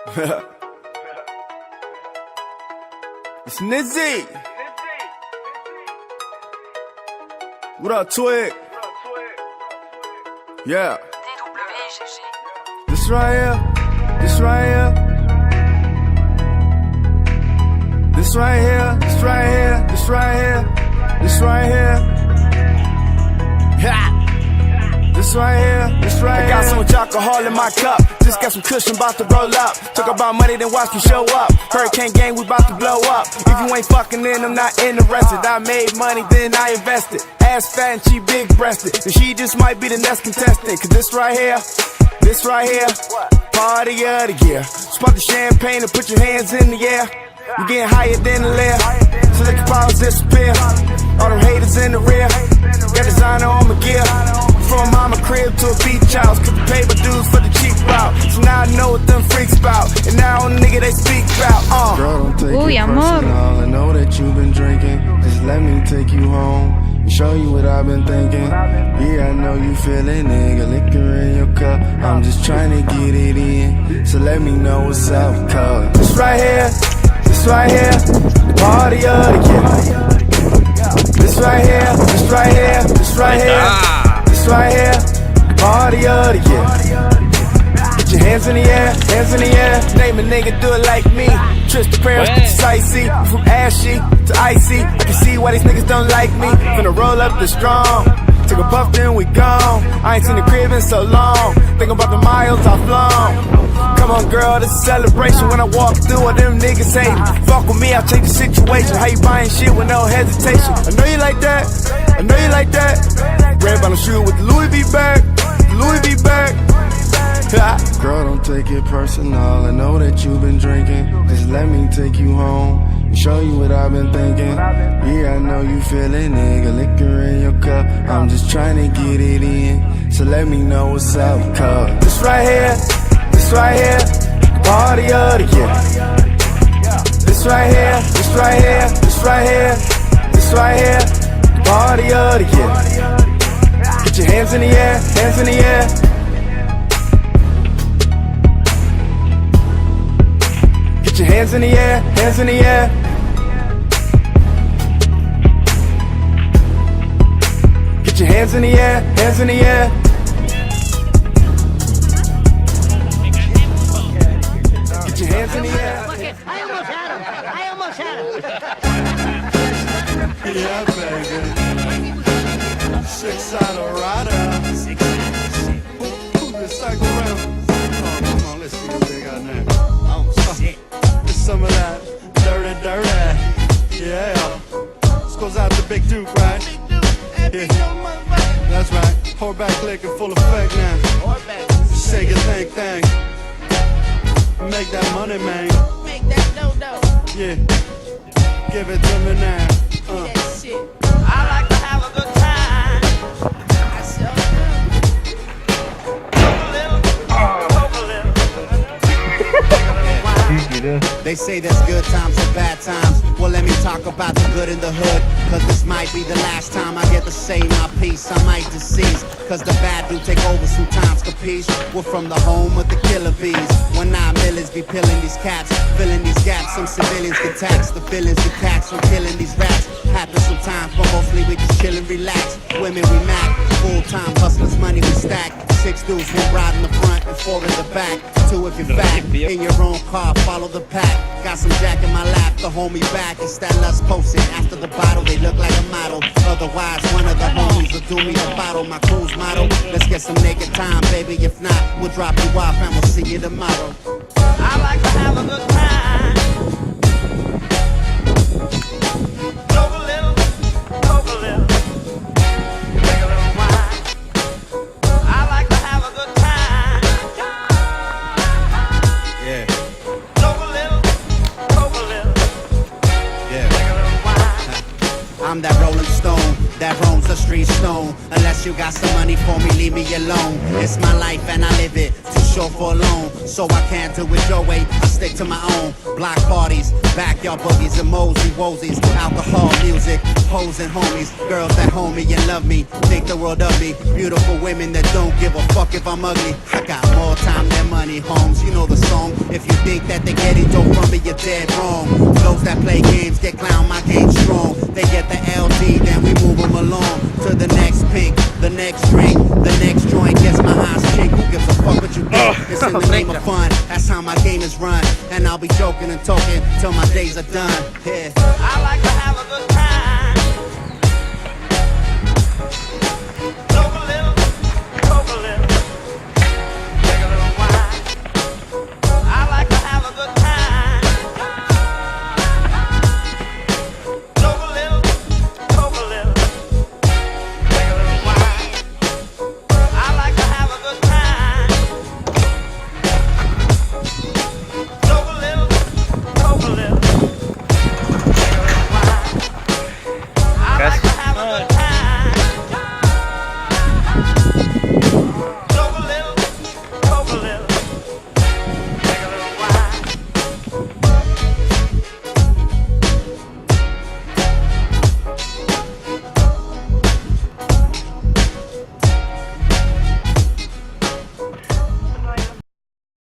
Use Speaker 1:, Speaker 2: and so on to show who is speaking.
Speaker 1: It's Nizzy. What up, Twig? Yeah. This right here. This right here. This right here. This right here. This right here. This right here. Ha! This right here, this right here. I got so much alcohol in my cup. Just got some cushion, about to roll up. Talk about money, then watch me show up. Hurricane gang, we about to blow up. If you ain't fucking in, I'm not interested. I made money, then I invested. Ass fat and she big breasted. And she just might be the next contestant. Cause this right here, party of the year. Spot the champagne and put your hands in the air. You getting higher than the lair. So let your powers disappear. All them haters in the rear. Got designer on my gear. From mama crib to a beach house. Cause the paper dues for the cheap route. So now I know what them freaks about. And now on the nigga they speak about.
Speaker 2: Girl, don't take it personal. I know that you've been drinking. Just let me take you home and show you what I've been thinking. Yeah, I know you feeling nigga. Liquor in your cup. I'm just trying to get it in. So let me know what's up, cuz
Speaker 1: this right here, this right here, the party of the year. This right here, this right here, this right here. This right here, the party of the year. Get your hands in the air, hands in the air. Name a nigga, do it like me. Tristan Paris, get your sightsee. From ashy to icy, I can see why these niggas don't like me. Finna roll up the strong. Took a puff, then we gone. I ain't seen the crib in so long. Think about the miles I've flown. Come on, girl, this is a celebration. When I walk through it, them niggas hatin'. Fuck with me, I'll change the situation. How you buying shit with no hesitation? I know you like that, I know you like that. Red bottom shoe with the Louis V bag, Louis V bag.
Speaker 2: Girl, don't take it personal. I know that you've been drinking. Just let me take you home and show you what I've been thinking. Yeah, I know you feeling nigga. Liquor in your cup. I'm just trying to get it in. So let me know what's up, cuz
Speaker 1: this right here, this right here, the party of the year. This right here, this right here, this right here, this right here, the party of the year. Get your hands in the air, hands in the air. Get your hands in the air, hands in the air. Get your hands in the air, hands in the air. Get your hands in the air.
Speaker 3: I almost had him.
Speaker 2: Yeah, baby. 6 out of rider. Move the cycle around. Oh, come on, let's see what they got now. Oh, shit. It's some of that dirty. Yeah. This goes out to Big Duke, right? Yeah. That's right. Pour back liquor full effect now. Shake your thing. Make that money, man.
Speaker 3: Make that dough.
Speaker 2: Yeah. Give it to me now.
Speaker 3: That shit. I like to have a good time. I sure do. Poke a little.
Speaker 4: They say there's good times and bad times. Well, let me talk about the good in the hood. Cause this might be the last time I get to say my piece. I might decease, cause the bad do take over sometimes, capiche? We're from the home of the killer bees. When 9 millions be pilling these cats, filling these gaps. Some civilians get taxed, the feelings detached from killing these rats. Happens sometimes, but mostly we just chill and relax. Women we mac, full-time hustlers, money we stack. 6 dudes, 1 ride in the front and 4 in the back. 2 if you're fat, in your own car, follow the pack. Got some jack in my lap, the homie back. It's that lust posted. After the bottle, they look like a model. Otherwise, one of the homies will do me a bottle. My crew's motto, let's get some naked time, baby. If not, we'll drop you off and we'll see you tomorrow.
Speaker 3: I like to have a good time. Poke a little. Take a little wine. I like to have a good time.
Speaker 4: Yeah.
Speaker 3: Poke a little.
Speaker 4: Yeah.
Speaker 3: Take a little wine.
Speaker 4: I'm that rolling stone that roams the street stone. Unless you got some money for me, leave me alone. It's my life and I live it, too short for a loan. So I can't do it your way, I stick to my own. Block parties, backyard boogies and mosey wozies. Alcohol, music, hoes and homies. Girls that hold me and love me, think the world of me. Beautiful women that don't give a fuck if I'm ugly. I got more time than money, homes. You know the song, if you think that they getting dope from me, you're dead wrong. Those that play games get clown, my game's strong. They get the LD, then we move them along to the next pink, the next drink, the next joint gets my eyes chick. Who gives a fuck what you think? It's in the name of fun. That's how my game is run. And I'll be joking and talking till my days are done. Yeah.
Speaker 3: I like to have a good time.